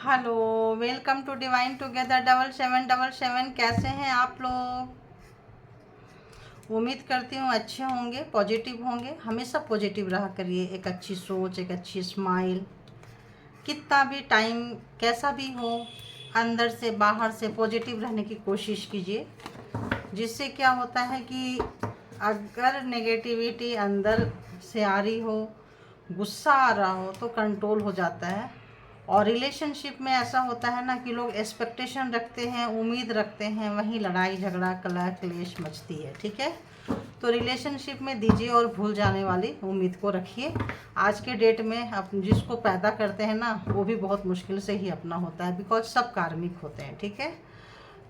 Hello, welcome to divine together 7777। कैसे हैं आप लोग? उम्मीद करती हूँ अच्छे होंगे, पॉजिटिव होंगे। हमेशा पॉजिटिव रहा करिए। एक अच्छी सोच, एक अच्छी स्माइल, कितना भी टाइम कैसा भी हो, अंदर से बाहर से पॉजिटिव रहने की कोशिश कीजिए। जिससे क्या होता है कि अगर नेगेटिविटी अंदर से आ रही हो, गुस्सा आ रहा हो, तो कंट्रोल हो जाता है। और रिलेशनशिप में ऐसा होता है ना कि लोग एक्सपेक्टेशन रखते हैं, उम्मीद रखते हैं, वहीं लड़ाई झगड़ा कलह क्लेश मचती है। ठीक है, तो रिलेशनशिप में दीजिए और भूल जाने वाली उम्मीद को रखिए। आज के डेट में जिसको पैदा करते हैं ना, वो भी बहुत मुश्किल से ही अपना होता है, बिकॉज सब कार्मिक होते हैं। ठीक है,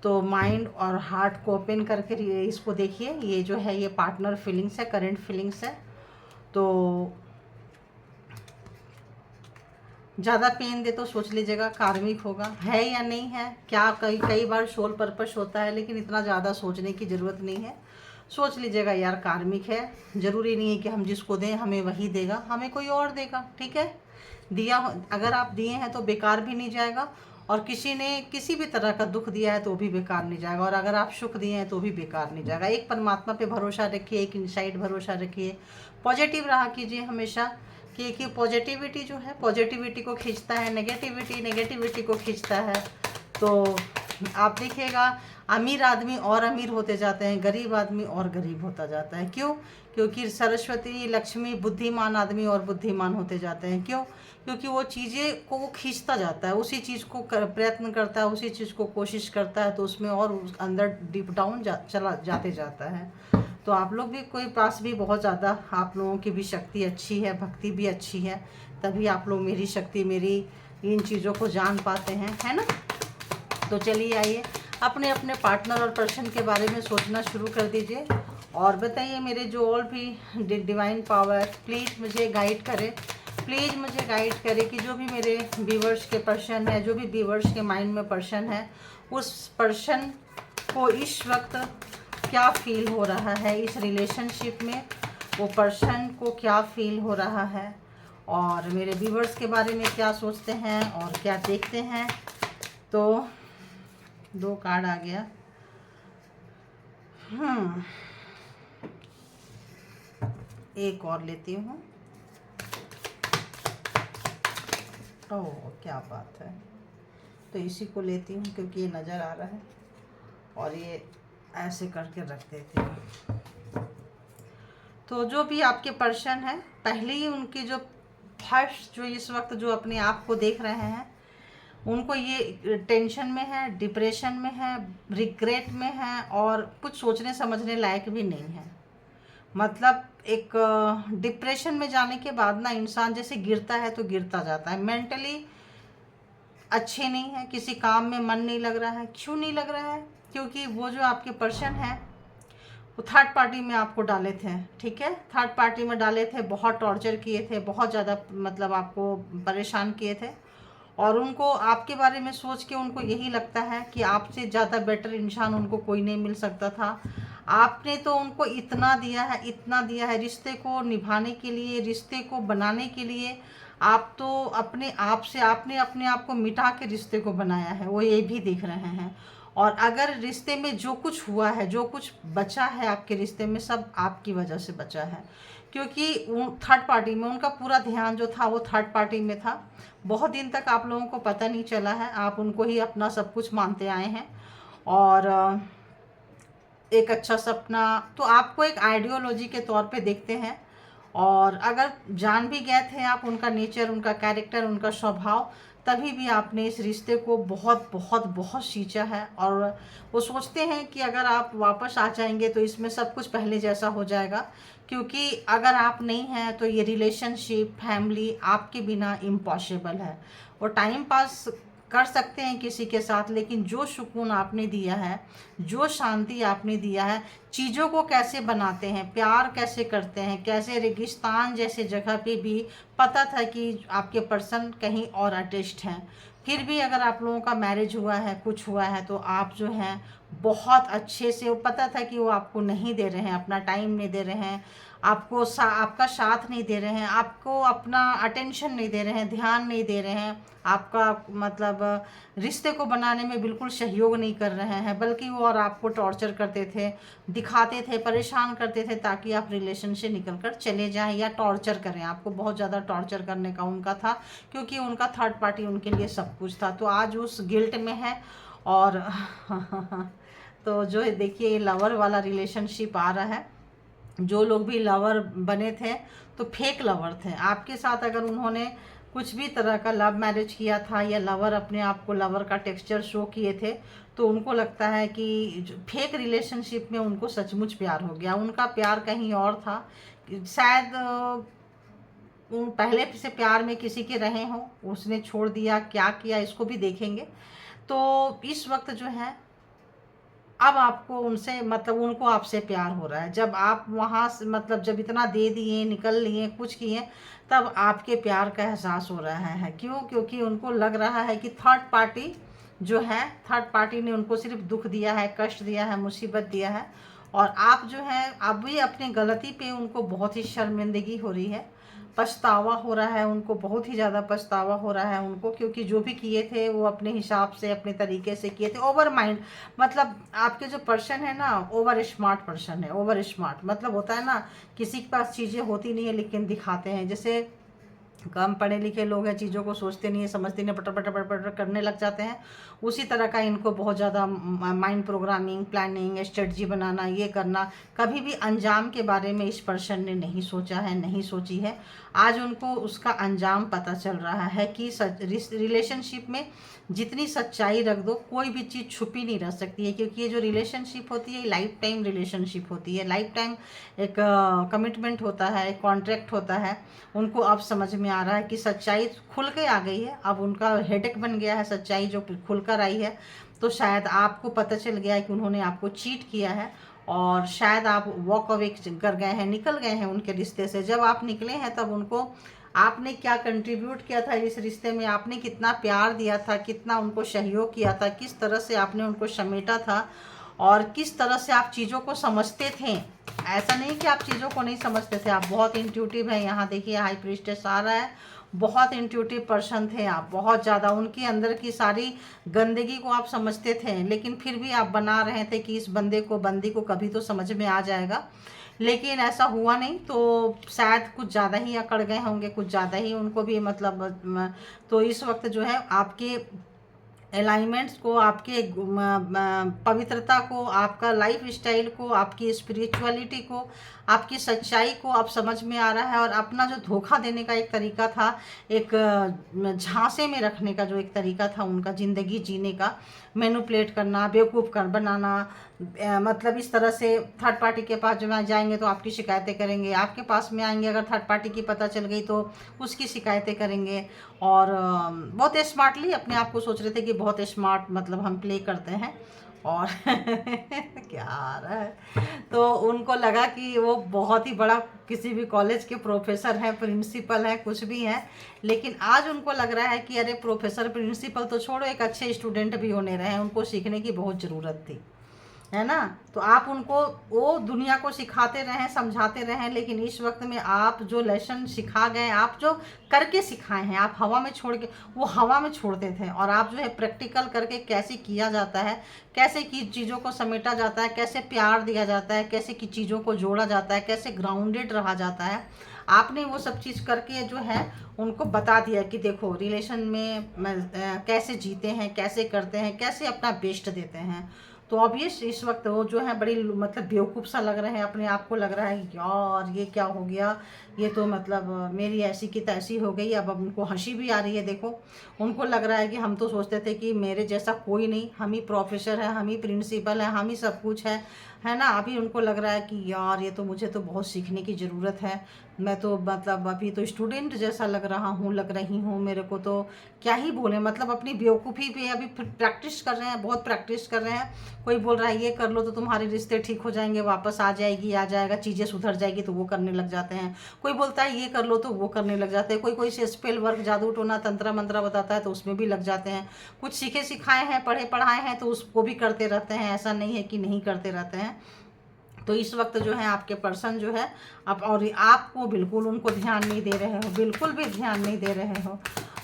तो माइंड और हार्ट को ओपन करके इसको देखिए। ये जो है, ये पार्टनर फीलिंग्स है, करंट फीलिंग्स है। तो ज़्यादा पेन दे तो सोच लीजिएगा कार्मिक होगा, है या नहीं है। क्या कई कई बार सोल पर्पस होता है, लेकिन इतना ज़्यादा सोचने की ज़रूरत नहीं है। सोच लीजिएगा यार कार्मिक है। ज़रूरी नहीं है कि हम जिसको दें हमें वही देगा, हमें कोई और देगा। ठीक है, दिया अगर आप दिए हैं तो बेकार भी नहीं जाएगा, और किसी ने किसी भी तरह का दुख दिया है तो भी बेकार नहीं जाएगा, और अगर आप सुख दिए हैं तो भी बेकार नहीं जाएगा। एक परमात्मा पे भरोसा रखिए, एक इनसाइड भरोसा रखिए, पॉजिटिव रहा कीजिए हमेशा। कि पॉजिटिविटी जो है, पॉजिटिविटी को खींचता है, नेगेटिविटी नेगेटिविटी को खींचता है। तो आप देखिएगा, अमीर आदमी और अमीर होते जाते हैं, गरीब आदमी और गरीब होता जाता है। क्यों? क्योंकि सरस्वती लक्ष्मी बुद्धिमान आदमी और बुद्धिमान होते जाते हैं। क्यों? क्योंकि वो चीज़ें को वो खींचता जाता है, उसी चीज़ को प्रयत्न करता है, उसी चीज़ को कोशिश करता है, तो उसमें और अंदर डीप डाउन चला जाते जाता है। तो आप लोग भी कोई पास भी बहुत ज़्यादा आप लोगों की भी शक्ति अच्छी है, भक्ति भी अच्छी है, तभी आप लोग मेरी शक्ति, मेरी इन चीज़ों को जान पाते हैं, है ना। तो चलिए आइए, अपने अपने पार्टनर और पर्सन के बारे में सोचना शुरू कर दीजिए, और बताइए मेरे जो और भी डिवाइन पावर प्लीज़ मुझे गाइड करे, प्लीज़ मुझे गाइड करे कि जो भी मेरे व्यूवर्स के पर्सन है, जो भी व्यूवर्स के माइंड में पर्सन है, उस पर्सन को इस वक्त क्या फील हो रहा है इस रिलेशनशिप में, वो पर्सन को क्या फील हो रहा है, और मेरे व्यूवर्स के बारे में क्या सोचते हैं और क्या देखते हैं। तो 2 कार्ड आ गया। एक और लेती हूँ। ओह, क्या बात है। तो इसी को लेती हूँ क्योंकि ये नज़र आ रहा है, और ये ऐसे करके रख देती हूँ। तो जो भी आपके पर्सन है, पहले ही उनकी जो फर्स्ट जो इस वक्त जो अपने आप को देख रहे हैं, उनको ये टेंशन में है, डिप्रेशन में है, रिग्रेट में है, और कुछ सोचने समझने लायक भी नहीं है। मतलब एक डिप्रेशन में जाने के बाद ना इंसान जैसे गिरता है तो गिरता जाता है, मेंटली अच्छे नहीं है, किसी काम में मन नहीं लग रहा है। क्यों नहीं लग रहा है? क्योंकि वो जो आपके पर्सन है, वो थर्ड पार्टी में आपको डाले थे। ठीक है, थर्ड पार्टी में डाले थे, बहुत टॉर्चर किए थे, बहुत ज़्यादा मतलब आपको परेशान किए थे, और उनको आपके बारे में सोच के उनको यही लगता है कि आपसे ज़्यादा बेटर इंसान उनको कोई नहीं मिल सकता था। आपने तो उनको इतना दिया है, इतना दिया है, रिश्ते को निभाने के लिए, रिश्ते को बनाने के लिए। आप तो अपने आप से आपने अपने आप को मिटा के रिश्ते को बनाया है, वो ये भी देख रहे हैं। और अगर रिश्ते में जो कुछ हुआ है, जो कुछ बचा है आपके रिश्ते में, सब आपकी वजह से बचा है। क्योंकि थर्ड पार्टी में उनका पूरा ध्यान जो था वो थर्ड पार्टी में था। बहुत दिन तक आप लोगों को पता नहीं चला है, आप उनको ही अपना सब कुछ मानते आए हैं। और एक अच्छा सपना तो आपको एक आइडियोलॉजी के तौर पे देखते हैं, और अगर जान भी गए थे आप उनका नेचर, उनका कैरेक्टर, उनका स्वभाव, तभी भी आपने इस रिश्ते को बहुत बहुत बहुत सींचा है। और वो सोचते हैं कि अगर आप वापस आ जाएंगे तो इसमें सब कुछ पहले जैसा हो जाएगा, क्योंकि अगर आप नहीं हैं तो ये रिलेशनशिप, फैमिली आपके बिना इम्पॉसिबल है। वो टाइम पास कर सकते हैं किसी के साथ, लेकिन जो सुकून आपने दिया है, जो शांति आपने दिया है, चीज़ों को कैसे बनाते हैं, प्यार कैसे करते हैं, कैसे रेगिस्तान जैसे जगह पे भी पता था कि आपके पर्सन कहीं और अटैच्ड हैं, फिर भी अगर आप लोगों का मैरिज हुआ है, कुछ हुआ है, तो आप जो हैं बहुत अच्छे से, वो पता था कि वो आपको नहीं दे रहे हैं, अपना टाइम नहीं दे रहे हैं, आपका साथ नहीं दे रहे हैं, आपको अपना अटेंशन नहीं दे रहे हैं, ध्यान नहीं दे रहे हैं, आपका मतलब रिश्ते को बनाने में बिल्कुल सहयोग नहीं कर रहे हैं, बल्कि वो और आपको टॉर्चर करते थे, दिखाते थे, परेशान करते थे ताकि आप रिलेशन से निकल कर चले जाएं या टॉर्चर करें। आपको बहुत ज़्यादा टॉर्चर करने का उनका था, क्योंकि उनका थर्ड पार्टी उनके लिए सब कुछ था। तो आज उस गिल्ट में है। और तो जो है देखिए, ये लवर वाला रिलेशनशिप आ रहा है। जो लोग भी लवर बने थे तो फेक लवर थे। आपके साथ अगर उन्होंने कुछ भी तरह का लव मैरिज किया था या लवर अपने आप को लवर का टेक्सचर शो किए थे, तो उनको लगता है कि फेक रिलेशनशिप में उनको सचमुच प्यार हो गया। उनका प्यार कहीं और था, शायद उन पहले से प्यार में किसी के रहे हों, उसने छोड़ दिया, क्या किया इसको भी देखेंगे। तो इस वक्त जो है, अब आपको उनसे मतलब उनको आपसे प्यार हो रहा है। जब आप वहाँ से मतलब जब इतना दे दिए, निकल लिए, कुछ किए, तब आपके प्यार का एहसास हो रहा है। क्यों? क्योंकि उनको लग रहा है कि थर्ड पार्टी जो है, थर्ड पार्टी ने उनको सिर्फ दुख दिया है, कष्ट दिया है, मुसीबत दिया है। और आप जो है, अभी अपनी गलती पे उनको बहुत ही शर्मिंदगी हो रही है, पछतावा हो रहा है उनको, बहुत ही ज़्यादा पछतावा हो रहा है उनको। क्योंकि जो भी किए थे वो अपने हिसाब से, अपने तरीके से किए थे। ओवर माइंड, मतलब आपके जो पर्सन है ना, ओवर स्मार्ट पर्सन है। ओवर स्मार्ट मतलब होता है ना, किसी के पास चीज़ें होती नहीं है लेकिन दिखाते हैं। जैसे कम पढ़े लिखे लोग हैं, चीज़ों को सोचते नहीं है, समझते नहीं, पटर पटर पटर पटर करने लग जाते हैं। उसी तरह का इनको बहुत ज़्यादा माइंड प्रोग्रामिंग, प्लानिंग, स्ट्रेटजी बनाना, ये करना, कभी भी अंजाम के बारे में इस पर्सन ने नहीं सोचा है, नहीं सोची है। आज उनको उसका अंजाम पता चल रहा है कि रिलेशनशिप में जितनी सच्चाई रख दो, कोई भी चीज़ छुपी नहीं रह सकती है। क्योंकि ये जो रिलेशनशिप होती है, लाइफ टाइम रिलेशनशिप होती है, लाइफ टाइम एक कमिटमेंट होता है, एक कॉन्ट्रैक्ट होता है। उनको अब समझ में आ रहा है कि सच्चाई खुल के आ गई है। अब उनका हेडेक बन गया है सच्चाई जो खुल कर आई है। तो शायद आपको पता चल गया है कि उन्होंने आपको चीट किया है, और शायद आप वॉक अवे कर गए हैं, निकल गए हैं उनके रिश्ते से। जब आप निकले हैं तब उनको आपने क्या कंट्रीब्यूट किया था इस रिश्ते में, आपने कितना प्यार दिया था, कितना उनको सहयोग किया था, किस तरह से आपने उनको समेटा था, और किस तरह से आप चीज़ों को समझते थे। ऐसा नहीं कि आप चीज़ों को नहीं समझते थे, आप बहुत इंट्यूटिव हैं। यहाँ देखिए, हाई प्रीस्टेस आ रहा है। बहुत इंट्यूटिव पर्सन थे आप, बहुत ज़्यादा। उनके अंदर की सारी गंदगी को आप समझते थे, लेकिन फिर भी आप बना रहे थे कि इस बंदी को कभी तो समझ में आ जाएगा। लेकिन ऐसा हुआ नहीं। तो शायद कुछ ज़्यादा ही अकड़ गए होंगे, कुछ ज़्यादा ही उनको भी मतलब तो इस वक्त जो है, आपके अलाइनमेंट्स को, आपके पवित्रता को, आपका लाइफ स्टाइल को, आपकी स्पिरिचुअलिटी को, आपकी सच्चाई को अब समझ में आ रहा है। और अपना जो धोखा देने का एक तरीका था, एक झांसे में रखने का जो एक तरीका था उनका, ज़िंदगी जीने का, मैनिपुलेट करना, बेवकूफ़ कर बनाना, मतलब इस तरह से थर्ड पार्टी के पास जब जाएंगे तो आपकी शिकायतें करेंगे, आपके पास में आएंगे अगर थर्ड पार्टी की पता चल गई तो उसकी शिकायतें करेंगे। और बहुत स्मार्टली अपने आप को सोच रहे थे कि बहुत स्मार्ट मतलब हम प्ले करते हैं। और क्या आ रहा है, तो उनको लगा कि वो बहुत ही बड़ा किसी भी कॉलेज के प्रोफेसर हैं, प्रिंसिपल हैं, कुछ भी हैं। लेकिन आज उनको लग रहा है कि अरे प्रोफेसर प्रिंसिपल तो छोड़ो, एक अच्छे स्टूडेंट भी होने रहे हैं, उनको सीखने की बहुत ज़रूरत थी, है ना। तो आप उनको वो दुनिया को सिखाते रहें, समझाते रहें, लेकिन इस वक्त में आप जो लेसन सिखा गए, आप जो करके सिखाए हैं, आप हवा में छोड़ के, वो हवा में छोड़ते थे, और आप जो है प्रैक्टिकल करके कैसे किया जाता है, कैसे की चीज़ों को समेटा जाता है, कैसे प्यार दिया जाता है, कैसे की चीज़ों को जोड़ा जाता है, कैसे ग्राउंडेड रहा जाता है, आपने वो सब चीज़ करके जो है उनको बता दिया कि देखो रिलेशन में कैसे जीते हैं, कैसे करते हैं, कैसे अपना बेस्ट देते हैं। तो ऑब्वियस इस वक्त वो जो है बड़ी मतलब बेवकूफ़ सा लग रहे हैं, अपने आप को लग रहा है यार ये क्या हो गया, ये तो मतलब मेरी ऐसी की तैसी हो गई। अब उनको हंसी भी आ रही है। देखो, उनको लग रहा है कि हम तो सोचते थे कि मेरे जैसा कोई नहीं, हम ही प्रोफेसर है, हम ही प्रिंसिपल है, हम ही सब कुछ है ना। अभी उनको लग रहा है कि यार ये तो मुझे तो बहुत सीखने की ज़रूरत है, मैं तो मतलब अभी तो स्टूडेंट जैसा लग रहा हूँ, लग रही हूँ, मेरे को तो क्या ही बोले, मतलब अपनी बेवकूफ़ी पे अभी प्रैक्टिस कर रहे हैं, बहुत प्रैक्टिस कर रहे हैं। कोई बोल रहा है ये कर लो तो तुम्हारे रिश्ते ठीक हो जाएंगे, वापस आ जाएगा, चीज़ें सुधर जाएगी, तो वो करने लग जाते हैं। कोई बोलता है ये कर लो तो वो करने लग जाते हैं। कोई से स्पेल वर्क, जादू टोना, तंत्र मंत्र बताता है तो उसमें भी लग जाते हैं। कुछ सीखे सिखाए हैं, पढ़े पढ़ाए हैं तो उसको भी करते रहते हैं, ऐसा नहीं है कि नहीं करते रहते हैं। तो इस वक्त जो है आपके पर्सन जो है अब, और आपको बिल्कुल उनको ध्यान नहीं दे रहे हो, बिल्कुल भी ध्यान नहीं दे रहे हो।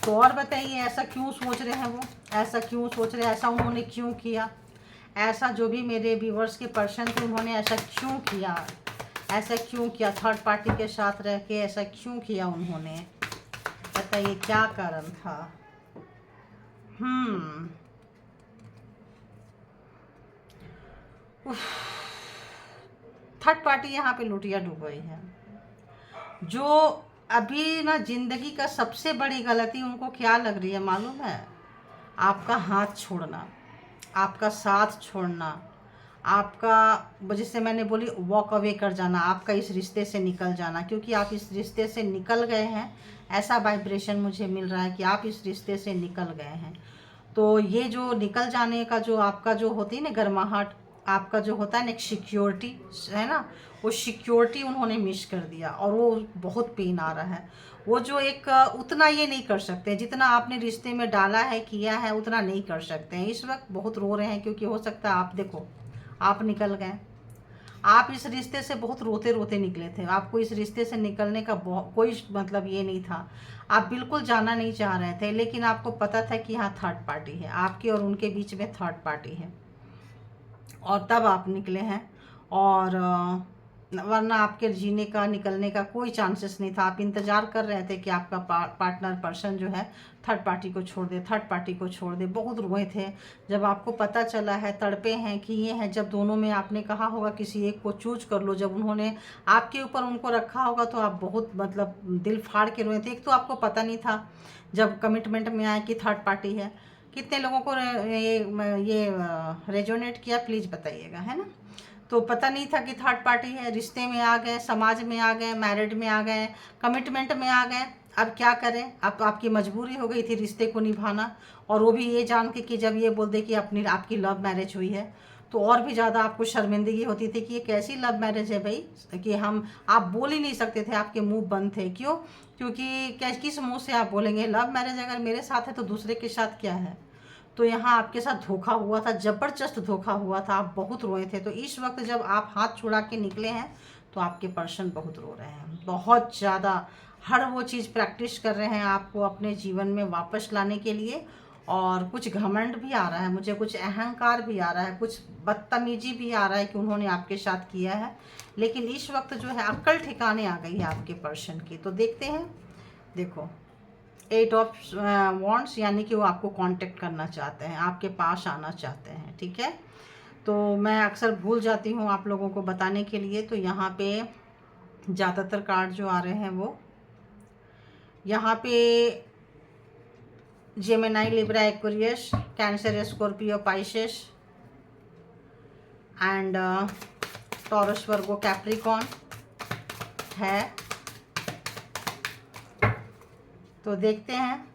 तो और बताइए ऐसा क्यों सोच रहे हैं वो, ऐसा क्यों सोच रहे हैं, ऐसा उन्होंने क्यों किया, ऐसा जो भी मेरे व्यूवर्स के पर्सन थे उन्होंने ऐसा क्यों किया, ऐसा क्यों किया, थर्ड पार्टी के साथ रह के ऐसा क्यों किया उन्होंने, बताइए क्या कारण था। थर्ड पार्टी यहाँ पे लुटिया डूबी है। जो अभी ना जिंदगी का सबसे बड़ी गलती उनको क्या लग रही है मालूम है, आपका हाथ छोड़ना, आपका साथ छोड़ना, आपका जैसे मैंने बोली वॉक अवे कर जाना, आपका इस रिश्ते से निकल जाना, क्योंकि आप इस रिश्ते से निकल गए हैं, ऐसा वाइब्रेशन मुझे मिल रहा है कि आप इस रिश्ते से निकल गए हैं। तो ये जो निकल जाने का जो आपका जो होती है ना गर्माहट, आपका जो होता है ना एक सिक्योरिटी है ना, वो सिक्योरिटी उन्होंने मिस कर दिया और वो बहुत पेन आ रहा है। वो जो एक उतना ये नहीं कर सकते जितना आपने रिश्ते में डाला है किया है, उतना नहीं कर सकते हैं। इस वक्त बहुत रो रहे हैं क्योंकि हो सकता है आप देखो आप निकल गए, आप इस रिश्ते से बहुत रोते रोते निकले थे, आपको इस रिश्ते से निकलने का कोई मतलब ये नहीं था, आप बिल्कुल जाना नहीं चाह रहे थे, लेकिन आपको पता था कि यहाँ थर्ड पार्टी है, आपके और उनके बीच में थर्ड पार्टी है, और तब आप निकले हैं। और वरना आपके जीने का निकलने का कोई चांसेस नहीं था। आप इंतज़ार कर रहे थे कि आपका पार्टनर पर्सन जो है थर्ड पार्टी को छोड़ दे, थर्ड पार्टी को छोड़ दे। बहुत रोए थे जब आपको पता चला है, तड़पे हैं कि ये है। जब दोनों में आपने कहा होगा किसी एक को चूज कर लो, जब उन्होंने आपके ऊपर उनको रखा होगा तो आप बहुत मतलब दिल फाड़ के रोए थे। एक तो आपको पता नहीं था जब कमिटमेंट में आए कि थर्ड पार्टी है। कितने लोगों को ये रेजोनेट किया प्लीज़ बताइएगा, है ना। तो पता नहीं था कि थर्ड पार्टी है, रिश्ते में आ गए, समाज में आ गए, मैरिड में आ गए, कमिटमेंट में आ गए। अब क्या करें, अब आपकी मजबूरी हो गई थी रिश्ते को निभाना, और वो भी ये जान के कि जब ये बोल दे कि आपकी लव मैरिज हुई है तो और भी ज़्यादा आपको शर्मिंदगी होती थी कि ये कैसी लव मैरिज है भाई, कि आप बोल ही नहीं सकते थे, आपके मुंह बंद थे। क्यों? क्योंकि किस मुंह से आप बोलेंगे लव मैरिज अगर मेरे साथ है तो दूसरे के साथ क्या है। तो यहाँ आपके साथ धोखा हुआ था, ज़बरदस्त धोखा हुआ था, आप बहुत रोए थे। तो इस वक्त जब आप हाथ छुड़ा के निकले हैं तो आपके पर्सन बहुत रो रहे हैं, बहुत ज़्यादा। हर वो चीज़ प्रैक्टिस कर रहे हैं आपको अपने जीवन में वापस लाने के लिए। और कुछ घमंड भी आ रहा है मुझे, कुछ अहंकार भी आ रहा है, कुछ बदतमीजी भी आ रहा है कि उन्होंने आपके साथ किया है। लेकिन इस वक्त जो है अक्ल ठिकाने आ गई है आपके पर्सन की। तो देखते हैं, देखो 8 ऑफ वॉन्ड्स, यानी कि वो आपको कांटेक्ट करना चाहते हैं, आपके पास आना चाहते हैं, ठीक है। तो मैं अक्सर भूल जाती हूँ आप लोगों को बताने के लिए। तो यहाँ पे ज़्यादातर कार्ड जो आ रहे हैं वो यहाँ पे Gemini, Libra, Aquarius, cancer, Scorpio, Pisces and taurus, Virgo, Capricorn है। तो देखते हैं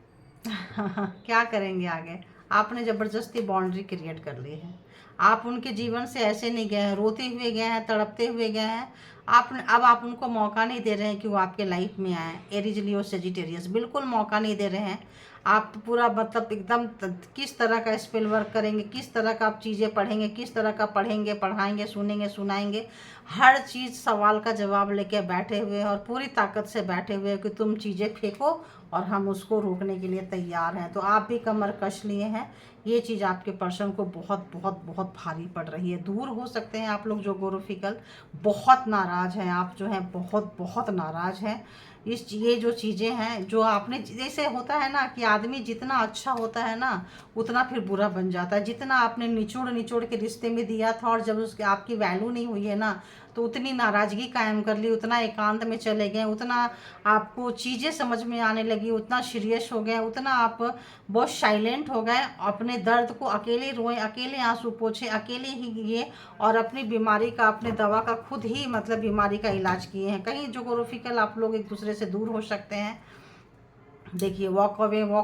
क्या करेंगे आगे। आपने ज़बरदस्ती बाउंड्री क्रिएट कर ली है, आप उनके जीवन से ऐसे नहीं गए हैं, रोते हुए गए हैं, तड़पते हुए गए हैं। अब आप उनको मौका नहीं दे रहे हैं कि वो आपके लाइफ में आए। एरीज, लियो, सेजिटेरियस, बिल्कुल मौका नहीं दे रहे हैं। आप पूरा मतलब एकदम किस तरह का स्पेल वर्क करेंगे, किस तरह का आप चीज़ें पढ़ेंगे, किस तरह का पढ़ेंगे, पढ़ाएंगे, सुनेंगे, सुनाएंगे, हर चीज़ सवाल का जवाब लेके बैठे हुए और पूरी ताकत से बैठे हुए कि तुम चीज़ें फेंको और हम उसको रोकने के लिए तैयार हैं। तो आप भी कमर कस लिए हैं। ये चीज़ आपके पर्सन को बहुत बहुत बहुत भारी पड़ रही है। दूर हो सकते हैं आप लोग जो गोरोफिकल, बहुत नाराज़ हैं आप, जो हैं बहुत बहुत नाराज़ हैं। ये जो चीज़ें हैं जो आपने, जैसे होता है ना कि आदमी जितना अच्छा होता है ना उतना फिर बुरा बन जाता है। जितना आपने निचोड़ निचोड़ के रिश्ते में दिया था और जब उसके आपकी वैल्यू नहीं हुई है ना तो उतनी नाराज़गी कायम कर ली, उतना एकांत में चले गए, उतना आपको चीज़ें समझ में आने लगी, उतना सीरियस हो गए, उतना आप बहुत साइलेंट हो गए। अपने दर्द को अकेले रोए, अकेले आंसू पोछे, अकेले ही ये, और अपनी बीमारी का, अपने दवा का खुद ही मतलब बीमारी का इलाज किए हैं। कहीं जोग्राफिकल आप लोग एक दूसरे से दूर हो सकते हैं। देखिए वॉक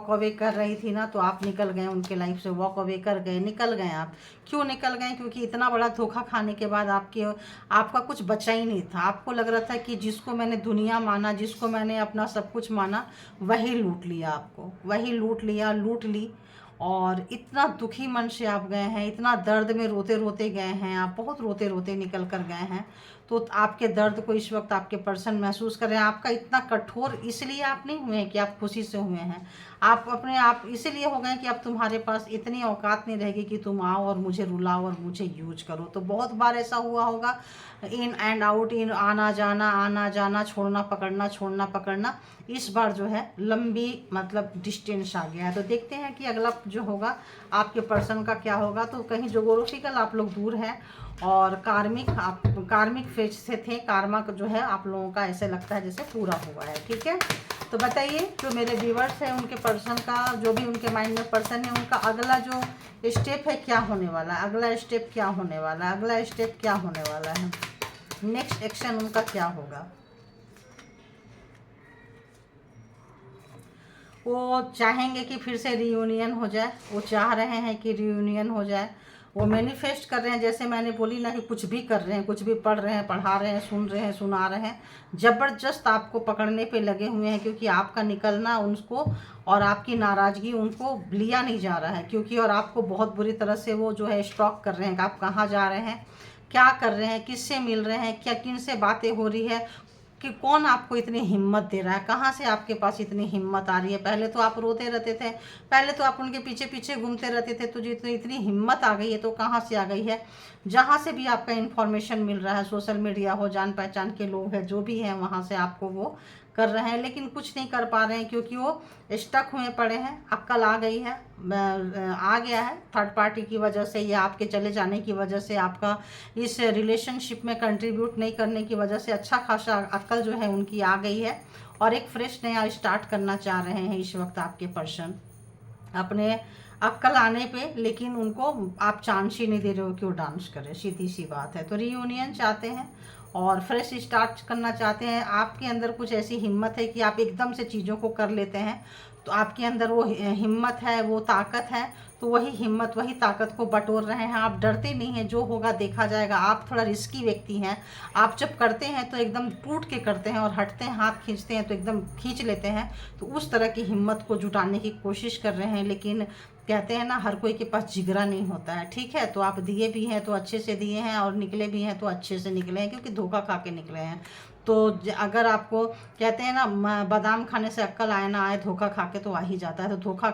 अवे कर रही थी ना तो आप निकल गए उनके लाइफ से, वॉक अवे कर गए, निकल गए आप। क्यों निकल गए? क्योंकि इतना बड़ा धोखा खाने के बाद आपका कुछ बचा ही नहीं था। आपको लग रहा था कि जिसको मैंने दुनिया माना, जिसको मैंने अपना सब कुछ माना, वही लूट लिया, आपको वही लूट लिया, लूट ली। और इतना दुखी मन से आप गए हैं, इतना दर्द में रोते रोते गए हैं, आप बहुत रोते रोते निकल कर गए हैं। तो आपके दर्द को इस वक्त आपके पर्सन महसूस कर रहे हैं। आपका इतना कठोर इसलिए आप नहीं हुए हैं कि आप खुशी से हुए हैं, आप अपने आप इसीलिए हो गए कि अब तुम्हारे पास इतनी औकात नहीं रहेगी कि तुम आओ और मुझे रुलाओ और मुझे यूज करो। तो बहुत बार ऐसा हुआ होगा, इन एंड आउट, इन आना जाना, छोड़ना पकड़ना, छोड़ना पकड़ना। इस बार जो है लंबी मतलब डिस्टेंस आ गया है। तो देखते हैं कि अगला जो होगा आपके पर्सन का क्या होगा। तो कहीं जोग्राफिकल आप लोग दूर हैं और कार्मिक फेज से थे, कार्मा जो है आप लोगों का ऐसे लगता है जैसे पूरा हुआ है। ठीक है, तो बताइए जो मेरे व्यूवर्स हैं उनके पर्सन का, जो भी उनके माइंड में पर्सन है, उनका अगला जो स्टेप है क्या होने वाला है, अगला स्टेप क्या होने वाला है, अगला स्टेप क्या होने वाला है, नेक्स्ट एक्शन उनका क्या होगा। वो चाहेंगे कि फिर से रियूनियन हो जाए, वो चाह रहे हैं कि रियूनियन हो जाए, वो मैनिफेस्ट कर रहे हैं। जैसे मैंने बोली ना कि कुछ भी कर रहे हैं, कुछ भी पढ़ रहे हैं, पढ़ा रहे हैं, सुन रहे हैं, सुना रहे हैं, ज़बरदस्त आपको पकड़ने पे लगे हुए हैं, क्योंकि आपका निकलना उनको और आपकी नाराज़गी उनको लिया नहीं जा रहा है। क्योंकि और आपको बहुत बुरी तरह से वो जो है स्टॉक कर रहे हैं कि आप कहाँ जा रहे हैं, क्या कर रहे हैं, किससे मिल रहे हैं, क्या किन से बातें हो रही है, कि कौन आपको इतनी हिम्मत दे रहा है, कहाँ से आपके पास इतनी हिम्मत आ रही है। पहले तो आप रोते रहते थे, पहले तो आप उनके पीछे पीछे घूमते रहते थे, तो जितनी इतनी हिम्मत आ गई है तो कहाँ से आ गई है। जहाँ से भी आपका इन्फॉर्मेशन मिल रहा है, सोशल मीडिया हो, जान पहचान के लोग हैं, जो भी हैं, वहाँ से आपको वो कर रहे हैं, लेकिन कुछ नहीं कर पा रहे हैं क्योंकि वो स्टक हुए पड़े हैं। अक्ल आ गई है, आ गया है थर्ड पार्टी की वजह से या आपके चले जाने की वजह से, आपका इस रिलेशनशिप में कंट्रीब्यूट नहीं करने की वजह से अच्छा खासा अक्ल जो है उनकी आ गई है और एक फ्रेश नया स्टार्ट करना चाह रहे हैं इस वक्त आपके पर्सन अपने अक्ल आने पे। लेकिन उनको आप चांस ही नहीं दे रहे हो कि वो डांस करे, सीधी सी बात है। तो रियूनियन चाहते हैं और फ्रेश स्टार्ट करना चाहते हैं। आपके अंदर कुछ ऐसी हिम्मत है कि आप एकदम से चीज़ों को कर लेते हैं, तो आपके अंदर वो हिम्मत है, वो ताकत है। तो वही हिम्मत, वही ताकत को बटोर रहे हैं। आप डरते नहीं हैं, जो होगा देखा जाएगा। आप थोड़ा रिस्की व्यक्ति हैं। आप जब करते हैं तो एकदम टूट के करते हैं और हटते हैं, हाथ खींचते हैं तो एकदम खींच लेते हैं। तो उस तरह की हिम्मत को जुटाने की कोशिश कर रहे हैं। लेकिन कहते हैं ना, हर कोई के पास जिगरा नहीं होता है। ठीक है, तो आप दिए भी हैं तो अच्छे से दिए हैं और निकले भी हैं तो अच्छे से निकले हैं, क्योंकि धोखा खा के निकले हैं। तो अगर आपको कहते हैं ना, बादाम खाने से अक्ल आए ना आए, धोखा खा के तो आ ही जाता है। तो धोखा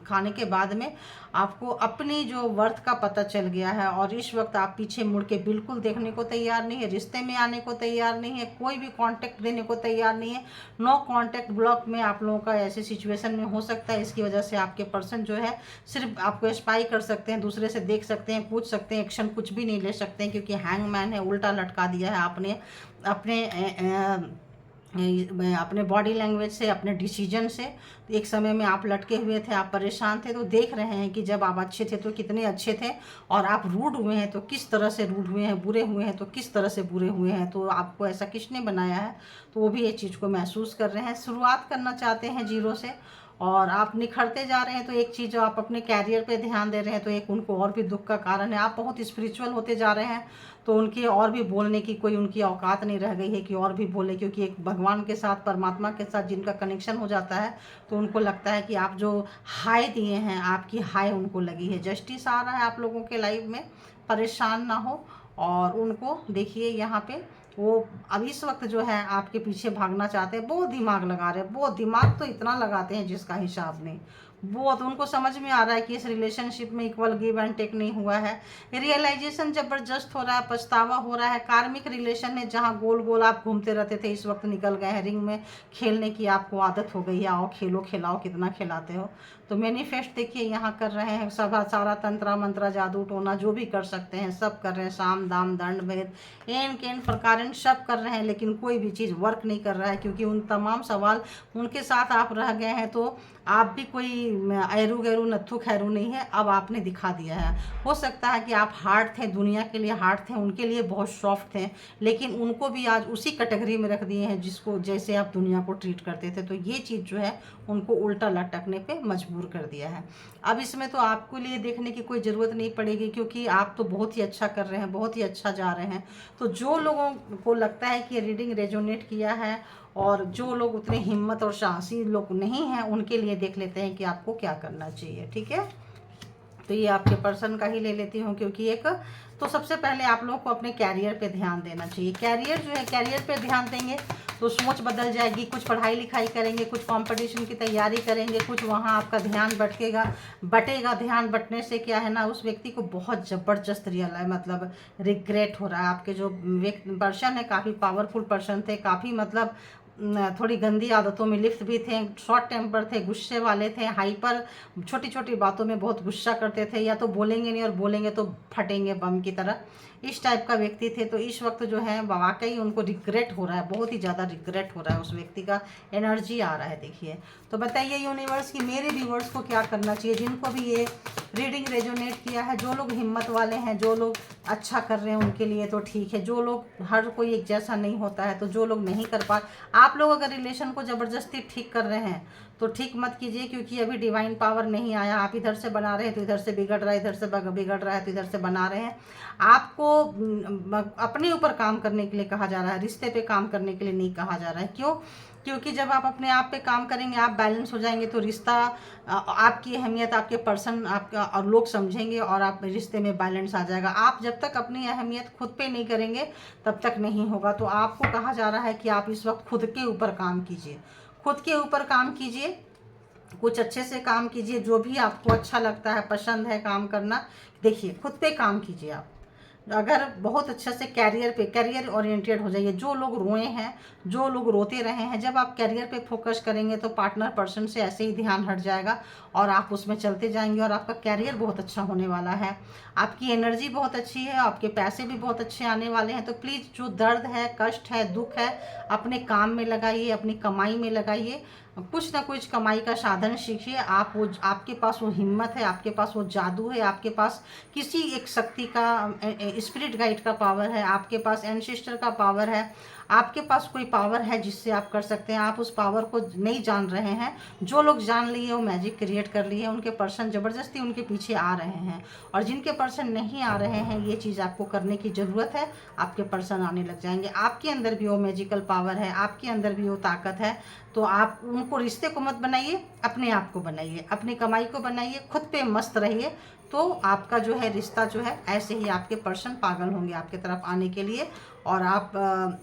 खाने के बाद में आपको अपनी जो वर्थ का पता चल गया है और इस वक्त आप पीछे मुड़ के बिल्कुल देखने को तैयार नहीं है, रिश्ते में आने को तैयार नहीं है, कोई भी कांटेक्ट देने को तैयार नहीं है। नो कांटेक्ट ब्लॉक में आप लोगों का ऐसे सिचुएशन में हो सकता है। इसकी वजह से आपके पर्सन जो है सिर्फ आपको स्पाई कर सकते हैं, दूसरे से देख सकते हैं, पूछ सकते हैं, एक्शन कुछ भी नहीं ले सकते हैं, क्योंकि हैंगमैन है, उल्टा लटका दिया है आपने अपने बॉडी लैंग्वेज से, अपने डिसीजन से। एक समय में आप लटके हुए थे, आप परेशान थे, तो देख रहे हैं कि जब आप अच्छे थे तो कितने अच्छे थे और आप रूड हुए हैं तो किस तरह से रूड हुए हैं, बुरे हुए हैं तो किस तरह से बुरे हुए हैं। तो आपको ऐसा किसने बनाया है, तो वो भी ये चीज़ को महसूस कर रहे हैं। शुरुआत करना चाहते हैं जीरो से और आप निखरते जा रहे हैं। तो एक चीज़, जो आप अपने कैरियर पे ध्यान दे रहे हैं, तो एक उनको और भी दुख का कारण है। आप बहुत स्पिरिचुअल होते जा रहे हैं, तो उनकी और भी बोलने की कोई उनकी औकात नहीं रह गई है कि और भी बोले, क्योंकि एक भगवान के साथ, परमात्मा के साथ जिनका कनेक्शन हो जाता है, तो उनको लगता है कि आप जो हाई दिए हैं, आपकी हाई उनको लगी है। जस्टिस आ रहा है आप लोगों के लाइफ में, परेशान ना हो। और उनको देखिए यहाँ पे वो अब इस वक्त जो है आपके पीछे भागना चाहते हैं, बहुत दिमाग लगा रहे हैं, बहुत दिमाग तो इतना लगाते हैं जिसका हिसाब नहीं। बहुत उनको समझ में आ रहा है कि इस रिलेशनशिप में इक्वल गिव एंड टेक नहीं हुआ है। रियलाइजेशन जबरदस्त हो रहा है, पछतावा हो रहा है। कार्मिक रिलेशन है जहाँ गोल गोल आप घूमते रहते थे, इस वक्त निकल गए हैं। रिंग में खेलने की आपको आदत हो गई है, आओ खेलो, खिलाओ, कितना खिलाते हो। तो मैनिफेस्ट देखिए यहाँ कर रहे हैं, सब सारा तंत्र मंत्र जादू टोना जो भी कर सकते हैं सब कर रहे हैं। साम दाम दंड भेद एन केन प्रकार सब कर रहे हैं, लेकिन कोई भी चीज़ वर्क नहीं कर रहा है, क्योंकि उन तमाम सवाल उनके साथ आप रह गए हैं। तो आप भी कोई ऐरू गैरू नत्थु खैरू नहीं है, अब आपने दिखा दिया है। हो सकता है कि आप हार्ड थे, दुनिया के लिए हार्ड थे, उनके लिए बहुत सॉफ्ट थे, लेकिन उनको भी आज उसी कैटेगरी में रख दिए हैं जिसको, जैसे आप दुनिया को ट्रीट करते थे। तो ये चीज़ जो है उनको उल्टा लटकने पे मजबूर कर दिया है। अब इसमें तो आपको लिए देखने की कोई ज़रूरत नहीं पड़ेगी, क्योंकि आप तो बहुत ही अच्छा कर रहे हैं, बहुत ही अच्छा जा रहे हैं। तो जो लोगों को लगता है कि रीडिंग रेजोनेट किया है और जो लोग उतने हिम्मत और साहसी लोग नहीं हैं उनके लिए देख लेते हैं कि आपको क्या करना चाहिए। ठीक है, तो ये आपके पर्सन का ही ले लेती हूँ, क्योंकि एक तो सबसे पहले आप लोगों को अपने कैरियर पे ध्यान देना चाहिए। कैरियर जो है, कैरियर पे ध्यान देंगे तो सोच बदल जाएगी, कुछ पढ़ाई लिखाई करेंगे, कुछ कंपटीशन की तैयारी करेंगे, कुछ वहाँ आपका ध्यान बटेगा। ध्यान बटने से क्या है ना, उस व्यक्ति को बहुत ज़बरदस्त मतलब रिग्रेट हो रहा है। आपके जो पर्सन है काफ़ी पावरफुल पर्सन थे, काफ़ी मतलब थोड़ी गंदी आदतों में लिप्त भी थे, शॉर्ट टेम्पर थे, गुस्से वाले थे, हाइपर, छोटी छोटी बातों में बहुत गुस्सा करते थे, या तो बोलेंगे नहीं और बोलेंगे तो फटेंगे बम की तरह, इस टाइप का व्यक्ति थे। तो इस वक्त जो है वाकई उनको रिग्रेट हो रहा है, बहुत ही ज़्यादा रिग्रेट हो रहा है, उस व्यक्ति का एनर्जी आ रहा है। देखिए, तो बताइए यूनिवर्स की मेरे व्यूवर्स को क्या करना चाहिए, जिनको भी ये रीडिंग रेजोनेट किया है, जो लोग हिम्मत वाले हैं, जो लोग अच्छा कर रहे हैं उनके लिए तो ठीक है, जो लोग, हर कोई एक जैसा नहीं होता है, तो जो लोग नहीं कर पा, आप लोग अगर रिलेशन को ज़बरदस्ती ठीक कर रहे हैं तो ठीक मत कीजिए, क्योंकि अभी डिवाइन पावर नहीं आया। आप इधर से बना रहे हैं तो इधर से बिगड़ रहा है, इधर से बिगड़ रहा है तो इधर से बना रहे हैं। आपको अपने ऊपर काम करने के लिए कहा जा रहा है, रिश्ते पे काम करने के लिए नहीं कहा जा रहा है। क्यों? क्योंकि जब आप अपने आप पे काम करेंगे, आप बैलेंस हो जाएंगे, तो रिश्ता, आपकी अहमियत आपके पर्सन आपका और लोग समझेंगे और आप रिश्ते में बैलेंस आ जाएगा। आप जब तक अपनी अहमियत खुद पे नहीं करेंगे तब तक नहीं होगा। तो आपको कहा जा रहा है कि आप इस वक्त खुद के ऊपर काम कीजिए, खुद के ऊपर काम कीजिए, कुछ अच्छे से काम कीजिए, जो भी आपको अच्छा लगता है, पसंद है काम करना, देखिए खुद पे काम कीजिए। आप अगर बहुत अच्छे से कैरियर ओरिएंटेड हो जाइए। जो लोग रोए हैं, जो लोग रोते रहे हैं, जब आप कैरियर पे फोकस करेंगे तो पार्टनर पर्सन से ऐसे ही ध्यान हट जाएगा और आप उसमें चलते जाएंगे और आपका कैरियर बहुत अच्छा होने वाला है। आपकी एनर्जी बहुत अच्छी है, आपके पैसे भी बहुत अच्छे आने वाले हैं। तो प्लीज़ जो दर्द है, कष्ट है, दुख है, अपने काम में लगाइए, अपनी कमाई में लगाइए, कुछ ना कुछ कमाई का साधन सीखिए। आप वो, आपके पास वो हिम्मत है, आपके पास वो जादू है, आपके पास किसी एक शक्ति का, स्पिरिट गाइड का पावर है, आपके पास एंसेस्टर का पावर है, आपके पास कोई पावर है जिससे आप कर सकते हैं। आप उस पावर को नहीं जान रहे हैं। जो लोग जान लिए वो मैजिक क्रिएट कर लिए, उनके पर्सन ज़बरदस्ती उनके पीछे आ रहे हैं, और जिनके पर्सन नहीं आ रहे हैं, ये चीज़ आपको करने की ज़रूरत है, आपके पर्सन आने लग जाएंगे। आपके अंदर भी वो मैजिकल पावर है, आपके अंदर भी वो ताकत है। तो आप उनको, रिश्ते को मत बनाइए, अपने आप को बनाइए, अपनी कमाई को बनाइए, खुद पे मस्त रहिए। तो आपका जो है रिश्ता जो है, ऐसे ही आपके पर्सन पागल होंगे आपके तरफ आने के लिए, और आप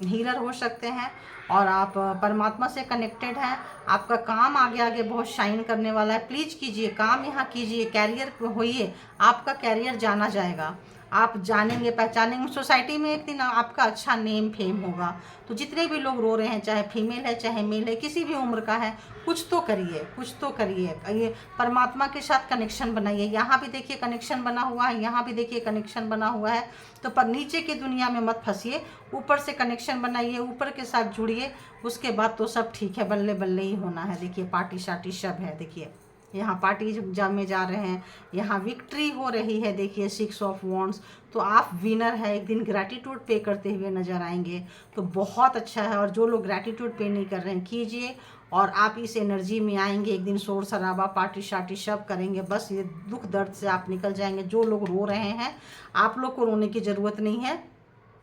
हीलर हो सकते हैं, और आप परमात्मा से कनेक्टेड हैं। आपका काम आगे आगे बहुत शाइन करने वाला है। प्लीज़ कीजिए, काम यहाँ कीजिए, कैरियर होइए, आपका कैरियर जाना जाएगा, आप जानेंगे, पहचानेंगे, सोसाइटी में एक दिन आपका अच्छा नेम फेम होगा। तो जितने भी लोग रो रहे हैं, चाहे फीमेल है चाहे मेल है, किसी भी उम्र का है, कुछ तो करिए, कुछ तो करिए। ये परमात्मा के साथ कनेक्शन बनाइए। यहाँ भी देखिए कनेक्शन बना हुआ है, यहाँ भी देखिए कनेक्शन बना हुआ है। तो पर नीचे की दुनिया में मत फंसिए, ऊपर से कनेक्शन बनाइए, ऊपर के साथ जुड़िए, उसके बाद तो सब ठीक है, बल्ले बल्ले ही होना है। देखिए पार्टी शार्टी सब है, देखिए यहाँ पार्टी में जा रहे हैं, यहाँ विक्ट्री हो रही है। देखिए 6 ऑफ वॉन्ड्स, तो आप विनर है, एक दिन ग्रैटिट्यूड पे करते हुए नजर आएंगे, तो बहुत अच्छा है। और जो लोग ग्रैटिट्यूड पे नहीं कर रहे हैं, कीजिए, और आप इस एनर्जी में आएंगे। एक दिन शोर शराबा, पार्टी शार्टी सब करेंगे, बस ये दुख दर्द से आप निकल जाएंगे। जो लोग रो रहे हैं, आप लोग को रोने की ज़रूरत नहीं है।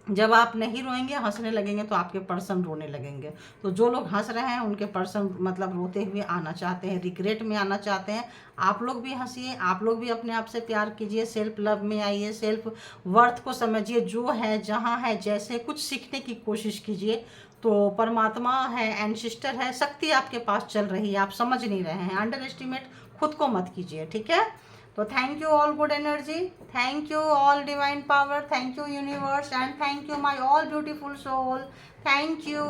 जब आप नहीं रोएंगे, हंसने लगेंगे, तो आपके पर्सन रोने लगेंगे। तो जो लोग हंस रहे हैं उनके पर्सन मतलब रोते हुए आना चाहते हैं, रिग्रेट में आना चाहते हैं। आप लोग भी हंसिए, आप लोग भी अपने आप से प्यार कीजिए, सेल्फ लव में आइए, सेल्फ वर्थ को समझिए, जो है, जहाँ है, जैसे कुछ सीखने की कोशिश कीजिए। तो परमात्मा है, एंसेस्टर है, शक्ति आपके पास चल रही है, आप समझ नहीं रहे हैं। अंडर एस्टिमेट खुद को मत कीजिए, ठीक है। तो thank you all good energy, thank you all divine power, thank you universe, and thank you my all beautiful soul, thank you.